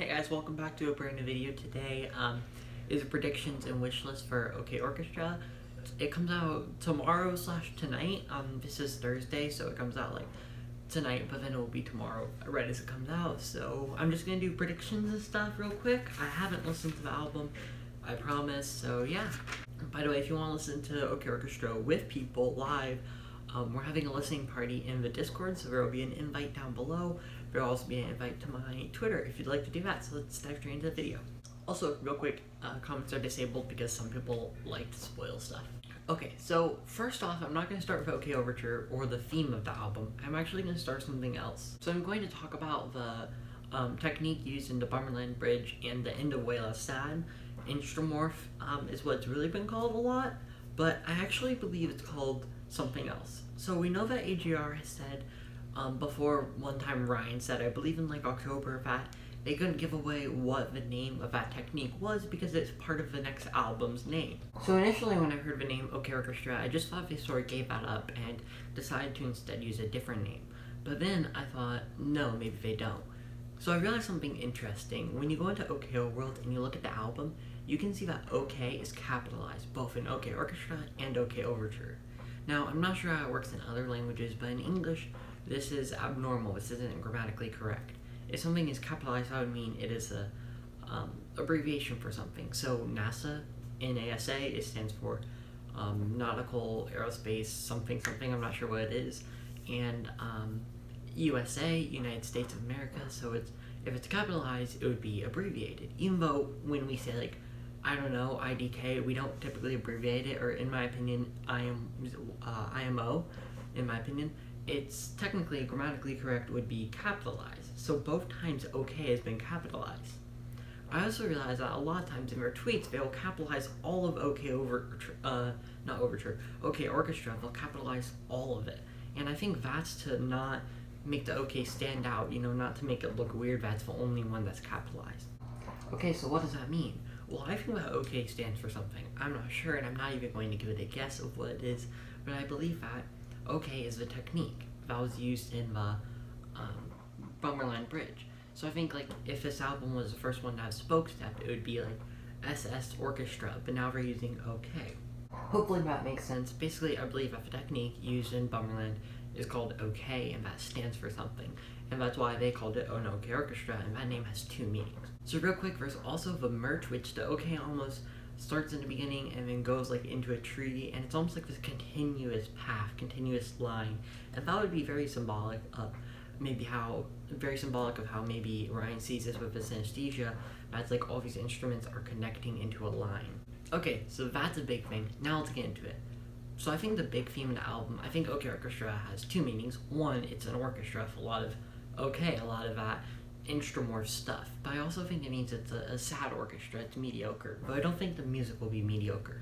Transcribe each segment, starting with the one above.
Hey guys, welcome back to a brand new video. Today is predictions and wish list for OK Orchestra. It comes out tomorrow / tonight. This is Thursday, so it comes out like tonight, but then it will be tomorrow right as it comes out. So I'm just gonna do predictions and stuff real quick. I haven't listened to the album, I promise. So yeah. By the way, if you want to listen to OK Orchestra with people live, we're having a listening party in the Discord, so there will be an invite down below. There will also be an invite to my Twitter if you'd like to do that, so let's dive straight into the video. Also, real quick, comments are disabled because some people like to spoil stuff. Okay, so first off, I'm not going to start with OK Overture or the theme of the album. I'm actually going to start something else. So I'm going to talk about the technique used in the Bummerland Bridge and the End of Wayla Sad. Instrumorph is what's really been called a lot, but I actually believe it's called something else. So we know that AGR has said before, one time Ryan said, I believe in like October, that they couldn't give away what the name of that technique was because it's part of the next album's name. So initially when I heard the name OK Orchestra, I just thought they sort of gave that up and decided to instead use a different name. But then I thought, no, maybe they don't. So I realized something interesting. When you go into OKO World and you look at the album, you can see that OK is capitalized, both in OK Orchestra and OK Overture. Now, I'm not sure how it works in other languages, but in English, this is abnormal. This isn't grammatically correct. If something is capitalized, that would mean it is a abbreviation for something. So NASA, NASA, it stands for Nautical Aerospace something something. I'm not sure what it is. And USA, United States of America. So if it's capitalized, it would be abbreviated. Even though when we say like, I don't know, IDK, we don't typically abbreviate it, or in my opinion, IMO, in my opinion, it's technically grammatically correct would be capitalized. So both times OK has been capitalized. I also realized that a lot of times in their tweets, they'll capitalize all of OK OK Orchestra, they'll capitalize all of it. And I think that's to not make the OK stand out, not to make it look weird that's the only one that's capitalized. Okay, so what does that mean? Well, I think that OK stands for something. I'm not sure, and I'm not even going to give it a guess of what it is, but I believe that OK is the technique that was used in the Bummerland Bridge. So I think like if this album was the first one to have spoke step, it would be like SS Orchestra, but now they're using OK. Hopefully that makes sense. Basically, I believe that the technique used in Bummerland is called OK, and that stands for something. And that's why they called it an OK Orchestra, and that name has two meanings. So real quick, there's also the merch, which the OK almost starts in the beginning and then goes like into a tree, and it's almost like this continuous path, continuous line, and that would be very symbolic of how maybe Ryan sees this with his synesthesia. That's like all these instruments are connecting into a line. Okay, so that's a big thing. Now let's get into it. So I think the big theme of the album, I think OK Orchestra has two meanings. One, it's an orchestra with a lot of that Instrumorph stuff, but I also think it means it's a sad orchestra. It's mediocre, but I don't think the music will be mediocre.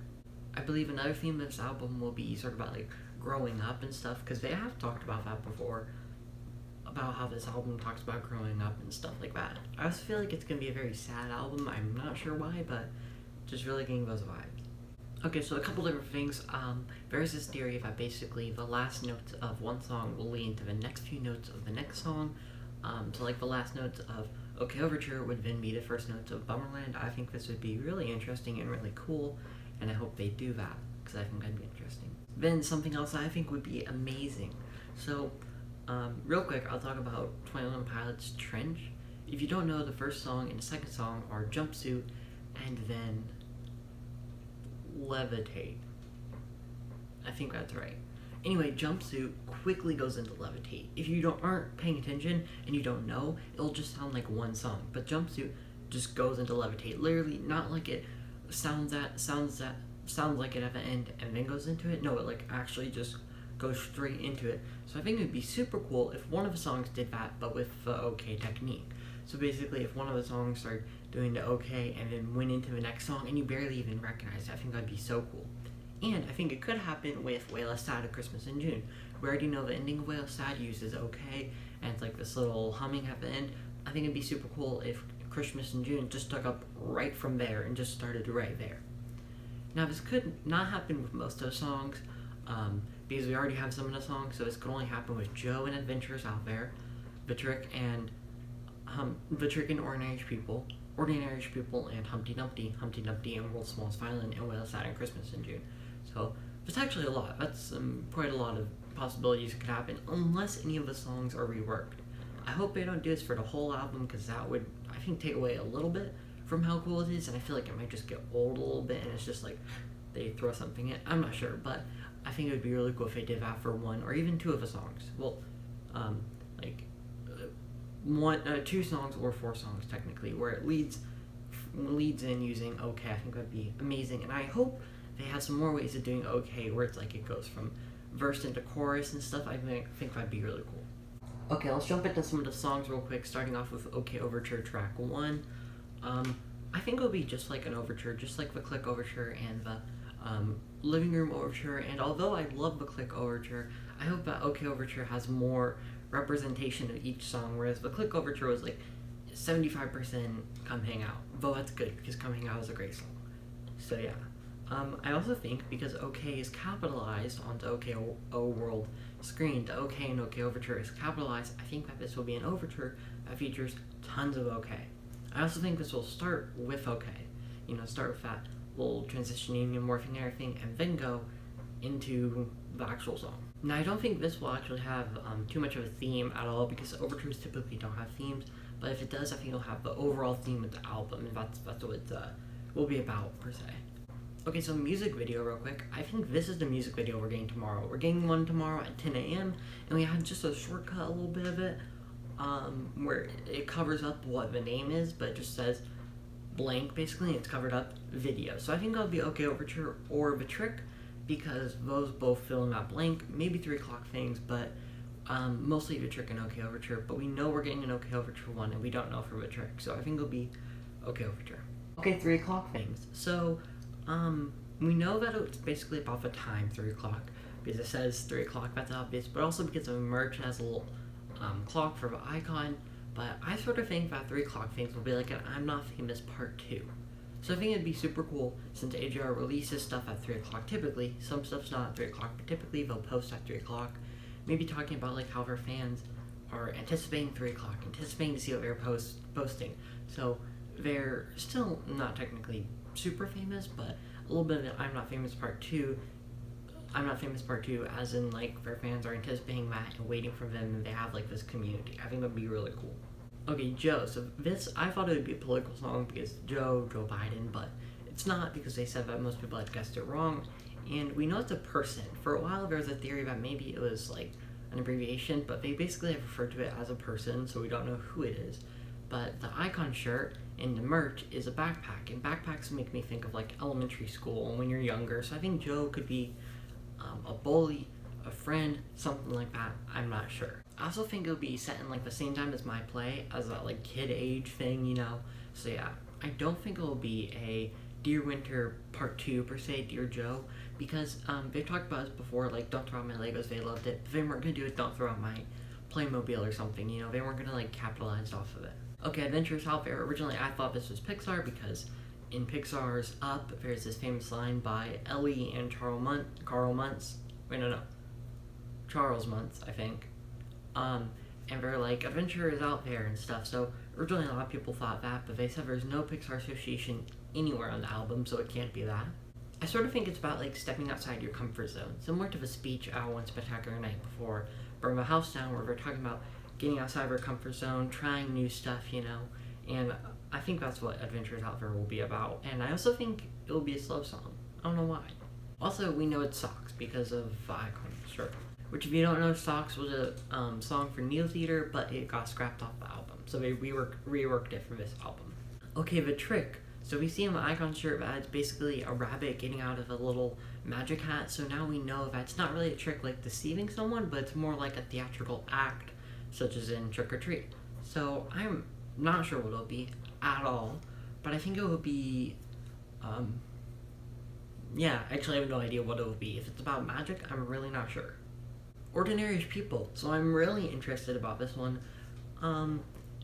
I believe another theme of this album will be sort of about like growing up and stuff, because they have talked about that before, about how this album talks about growing up and stuff like that. I also feel like it's going to be a very sad album. I'm not sure why, but just really getting those vibes. Okay, so a couple different things. There's this theory that basically the last notes of one song will lead to the next few notes of the next song. So like the last notes of OK Overture would then be the first notes of Bummerland. I think this would be really interesting and really cool, and I hope they do that, because I think that'd be interesting. Then something else I think would be amazing. So, real quick, I'll talk about 21 Pilots' Trench. If you don't know, the first song and the second song are Jumpsuit and then Levitate. I think that's right. Anyway, Jumpsuit quickly goes into Levitate. If you aren't paying attention and you don't know, it'll just sound like one song. But Jumpsuit just goes into Levitate. Literally, not like it sounds like it at the end and then goes into it. No, it like actually just goes straight into it. So I think it would be super cool if one of the songs did that, but with the OK technique. So basically, if one of the songs started doing the OK and then went into the next song and you barely even recognize it, I think that'd be so cool. And I think it could happen with Wayla Sad of Christmas in June. We already know the ending of Wayla Sad uses OK, and it's like this little humming at the end. I think it'd be super cool if Christmas in June just took up right from there and just started right there. Now this could not happen with most of the songs, because we already have some of the songs, so this could only happen with Joe and Adventurers Out There, Vitrick and The Trick and Ordinary People, and Humpty Dumpty, and World's Smallest Violin, and Whale Saturn Christmas in June. So that's actually a lot. That's quite a lot of possibilities that could happen, unless any of the songs are reworked. I hope they don't do this for the whole album, because that would, I think, take away a little bit from how cool it is, and I feel like it might just get old a little bit, and it's just like they throw something in. I'm not sure, but I think it would be really cool if they did that for one or even two of the songs. Well, like two songs or four songs technically, where it leads in using okay. I think that'd be amazing, and I hope they have some more ways of doing okay, where it's like it goes from verse into chorus and stuff. I think that'd be really cool. Okay, let's jump into some of the songs real quick, starting off with OK Overture track 1. I think it'll be just like an overture, just like the Click Overture and the Living Room Overture, and although I love the Click Overture, I hope that OK Overture has more representation of each song, whereas the Click Overture was like 75% Come Hang Out, though that's good, because Come Hang Out is a great song. So yeah. I also think because OK is capitalized onto OK World screen, the OK and OK Overture is capitalized, I think that this will be an overture that features tons of OK. I also think this will start with OK, start with that little transitioning and morphing and everything, and then go into the actual song. Now, I don't think this will actually have too much of a theme at all, because overtures typically don't have themes, but if it does, I think it'll have the overall theme of the album, and that's what it will be about, per se. Okay, so music video real quick. I think this is the music video we're getting tomorrow. We're getting one tomorrow at 10 a.m. and we had just a shortcut, a little bit of it, where it covers up what the name is, but it just says blank, basically, and it's covered up video. So I think that'll be OK Overture or The Trick, because those both fill in that blank. Maybe 3 o'clock things, but mostly The Trick and OK Overture. But we know we're getting an OK Overture 1, and we don't know for The Trick, so I think it'll be OK Overture. Okay, 3 o'clock things. So we know that it's basically about the time, 3 o'clock, because it says 3 o'clock, that's obvious, but also because the merch has a little clock for the icon. But I sort of think that 3 o'clock things will be like an I'm Not Famous Part 2. So I think it'd be super cool, since AJR releases stuff at 3 o'clock typically. Some stuff's not at 3 o'clock, but typically they'll post at 3 o'clock. Maybe talking about like how their fans are anticipating 3 o'clock, anticipating to see what they're posting. So they're still not technically super famous, but a little bit of I'm Not Famous Part 2. I'm Not Famous Part 2, as in like their fans are anticipating that and waiting for them, and they have like this community. I think that'd be really cool. Okay, Joe. So this, I thought it would be a political song because Joe Biden, but it's not, because they said that most people had guessed it wrong. And we know it's a person. For a while there was a theory that maybe it was like an abbreviation, but they basically have referred to it as a person, so we don't know who it is. But the icon shirt and the merch is a backpack, and backpacks make me think of like elementary school when you're younger. So I think Joe could be a bully, a friend, something like that. I'm not sure. I also think it'll be set in like the same time as my play, as that like kid age thing, So yeah, I don't think it'll be a Dear Winter Part 2 per se, Dear Joe, because they've talked about this before, like Don't Throw Out My Legos, they loved it, but they weren't gonna do it Don't Throw Out My Playmobil or something, they weren't gonna like capitalize off of it. Okay, Adventures Out There. Originally I thought this was Pixar, because in Pixar's Up, there's this famous line by Ellie and Charles Muntz, I think. And they're like, adventure is out there and stuff. So originally a lot of people thought that, but they said there's no Pixar association anywhere on the album, so it can't be that. I sort of think it's about like stepping outside your comfort zone, similar to the speech at One Spectacular Night before Burn the House Down, where they're talking about getting outside their comfort zone, trying new stuff, and I think that's what Adventures Out There will be about. And I also think it will be a slow song. I don't know why. Also, we know it's Socks because of the icon shirt, which, if you don't know, Socks was a song for Neo Theater, but it got scrapped off the album, so they reworked it for this album. Okay, The Trick. So we see in the icon shirt that it's basically a rabbit getting out of a little magic hat, so now we know that it's not really a trick like deceiving someone, but it's more like a theatrical act, such as in Trick or Treat. So I'm not sure what it'll be at all, but I think it will be, actually I have no idea what it will be. If it's about magic, I'm really not sure. Ordinary People. So I'm really interested about this one.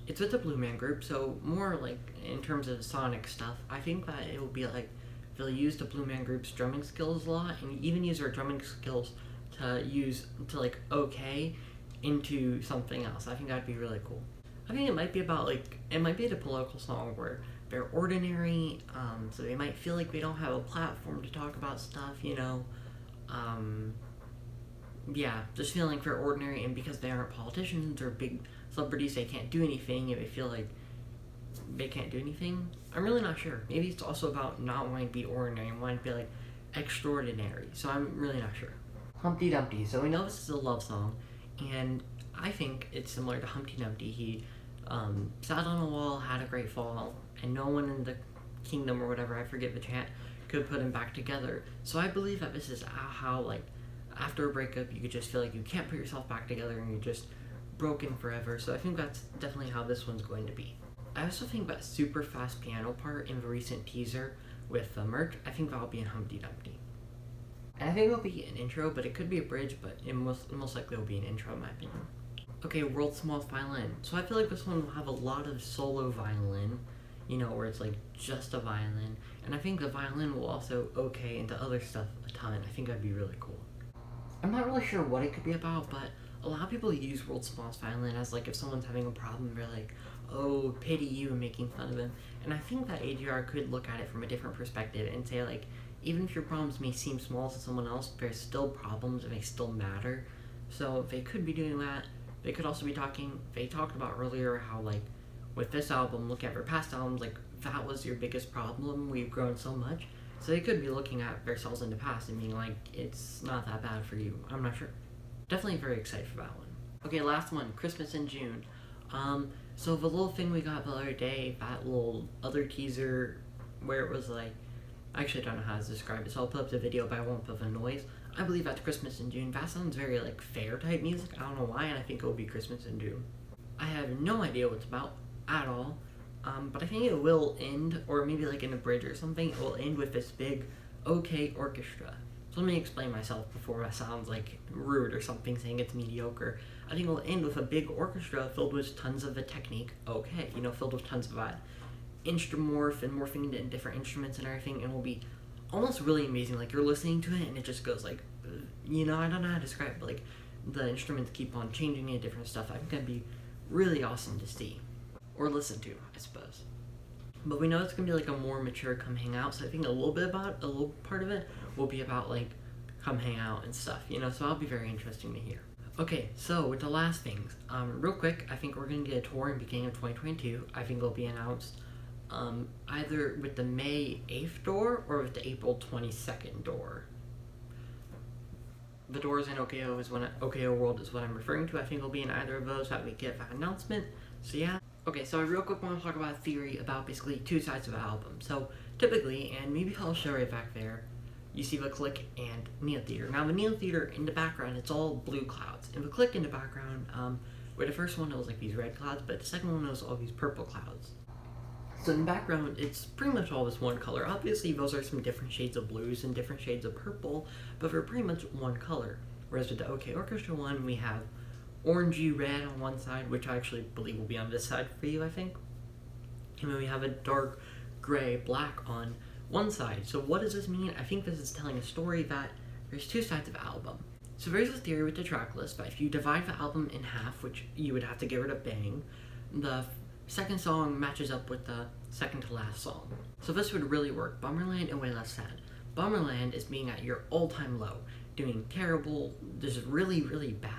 It's with the Blue Man Group, so more like in terms of sonic stuff, I think that it will be like they'll use the Blue Man Group's drumming skills a lot, and even use their drumming skills to like okay into something else. I think that'd be really cool. I think it might be about like, it might be the political song where they're ordinary, so they might feel like they don't have a platform to talk about stuff, you know. Um, yeah, just feeling like they're ordinary, and because they aren't politicians or big celebrities, they can't do anything, and they feel like they can't do anything. I'm really not sure. Maybe it's also about not wanting to be ordinary and wanting to be like extraordinary. So I'm really not sure. Humpty Dumpty. So we know this is a love song, and I think it's similar to Humpty Dumpty. He sat on a wall, had a great fall, and no one in the kingdom or whatever, I forget the chant, could put him back together. So I believe that this is how like after a breakup you could just feel like you can't put yourself back together and you're just broken forever. So I think that's definitely how this one's going to be. I also think that super fast piano part in the recent teaser with the merch, I think that'll be in Humpty Dumpty. And I think it'll be an intro, but it could be a bridge, but it most likely will be an intro in my opinion. Okay, World's Smallest Violin. So I feel like this one will have a lot of solo violin, you know, where it's like just a violin. And I think the violin will also okay into other stuff a ton. I think that'd be really cool. I'm not really sure what it could be about, but a lot of people use World's Smallest Violin as like if someone's having a problem, they're like, oh, pity you, and making fun of them. And I think that ADR could look at it from a different perspective and say like, even if your problems may seem small to someone else, there's still problems and they still matter. So they could be doing that. They could also be talking, they talked about earlier how like, with this album, look at their past albums, like that was your biggest problem, we've grown so much. So they could be looking at themselves in the past and being like, it's not that bad for you. I'm not sure. Definitely very excited for that one. Okay, last one, Christmas in June. So the little thing we got the other day, that little other teaser where it was like, I actually don't know how to describe it, so I'll put up the video, but I won't put the noise. I believe that's Christmas in June. That sounds very like fair type music. I don't know why, and I think it will be Christmas in June. I have no idea what it's about at all, but I think it will end, or maybe like in a bridge or something, it will end with this big OK orchestra. So let me explain myself before that sounds like rude or something, saying it's mediocre. I think it will end with a big orchestra filled with tons of the technique, okay, you know, filled with tons of that morph and morphing into different instruments and everything, and will be almost really amazing. Like you're listening to it and it just goes like, you know, I don't know how to describe it, but like the instruments keep on changing and different stuff. I think that'd be really awesome to see or listen to, I suppose. But we know it's gonna be like a more mature come hang out, so I think a little part of it will be about like come hang out and stuff, you know, so that'll be very interesting to hear. Okay, so with the last things, real quick, I think we're gonna get a tour in the beginning of 2022. I think it'll be announced either with the May 8th door or with the April 22nd door. The doors in OKO World is what I'm referring to. I think it'll be in either of those that we get that announcement. So yeah. Okay, so I real quick want to talk about a theory about basically two sides of an album. So typically, and maybe I'll show it back there, you see the click and Neon Theater. Now the Neon Theater in the background, it's all blue clouds. And the click in the background, where the first one it was like these red clouds, but the second one was all these purple clouds. So in the background, it's pretty much all this one color. Obviously, those are some different shades of blues and different shades of purple, but they're pretty much one color. Whereas with the OK Orchestra one, we have orangey red on one side, which I actually believe will be on this side for you, I think. And then we have a dark gray black on one side. So what does this mean? I think this is telling a story that there's two sides of the album. So there's a theory with the track list, but if you divide the album in half, which you would have to get rid of Bang, the second song matches up with the second to last song. So this would really work. Bummerland and Way Less Sad. Bummerland is being at your all-time low, doing terrible, just really, really bad.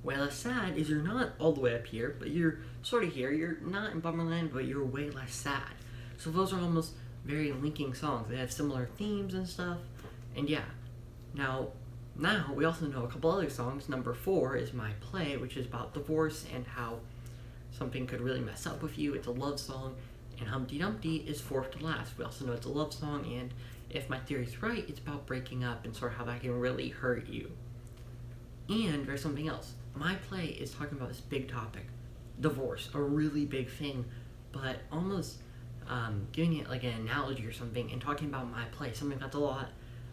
Way Less Sad is you're not all the way up here, but you're sort of here. You're not in Bummerland, but you're way less sad. So those are almost very linking songs. They have similar themes and stuff. And yeah. Now we also know a couple other songs. Number 4 is My Play, which is about divorce and how something could really mess up with you. It's a love song. And Humpty Dumpty is fourth to last. We also know it's a love song, and if my theory's right, it's about breaking up and sort of how that can really hurt you. And there's something else. My Play is talking about this big topic, divorce, a really big thing, but almost giving it like an analogy or something and talking about My Play, something that's a lot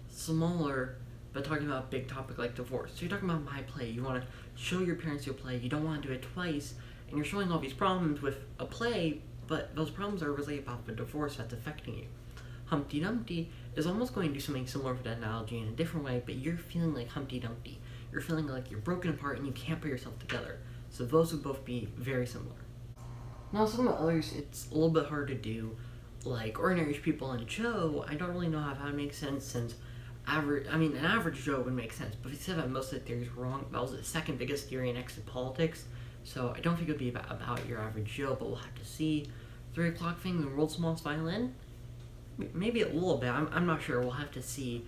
smaller, but talking about a big topic like divorce. So you're talking about My Play. You want to show your parents your play. You don't want to do it twice, and you're showing all these problems with a play, but those problems are really about the divorce that's affecting you. Humpty Dumpty is almost going to do something similar to that analogy in a different way, but you're feeling like Humpty Dumpty. You're feeling like you're broken apart and you can't put yourself together. So those would both be very similar. Now some of the others, it's a little bit hard to do, like Ordinary People and Joe. I don't really know how that makes sense since an average Joe would make sense, but he said that most of the theories were wrong. That was the second biggest theory next to politics, so I don't think it would be about your average Joe, but we'll have to see. 3 o'clock thing, the world's smallest violin? Maybe a little bit, I'm not sure, we'll have to see.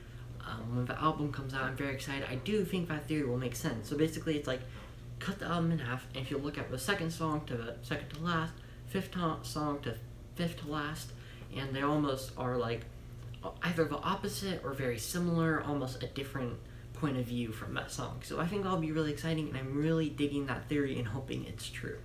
When the album comes out, I'm very excited. I do think that theory will make sense. So basically it's like, cut the album in half, and if you look at the second song to the second to last, fifth song to fifth to last, and they almost are like either the opposite or very similar, almost a different point of view from that song. So I think that'll be really exciting, and I'm really digging that theory and hoping it's true.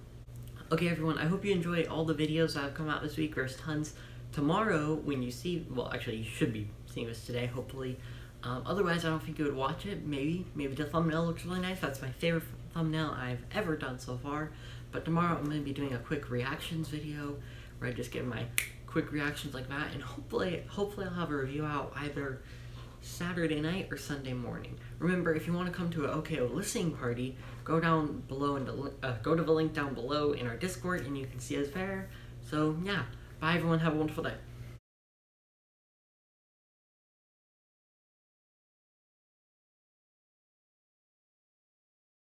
Okay everyone, I hope you enjoy all the videos that have come out this week. There's tons. Tomorrow, when you see, well actually you should be seeing this today, hopefully. Otherwise, I don't think you would watch it. Maybe the thumbnail looks really nice. That's my favorite thumbnail I've ever done so far. But tomorrow I'm going to be doing a quick reactions video where I just give my quick reactions like that, and hopefully I'll have a review out either Saturday night or Sunday morning. Remember, if you want to come to an OKO listening party, go down below and go to the link down below in our Discord, and you can see us there. So yeah, bye everyone. Have a wonderful day.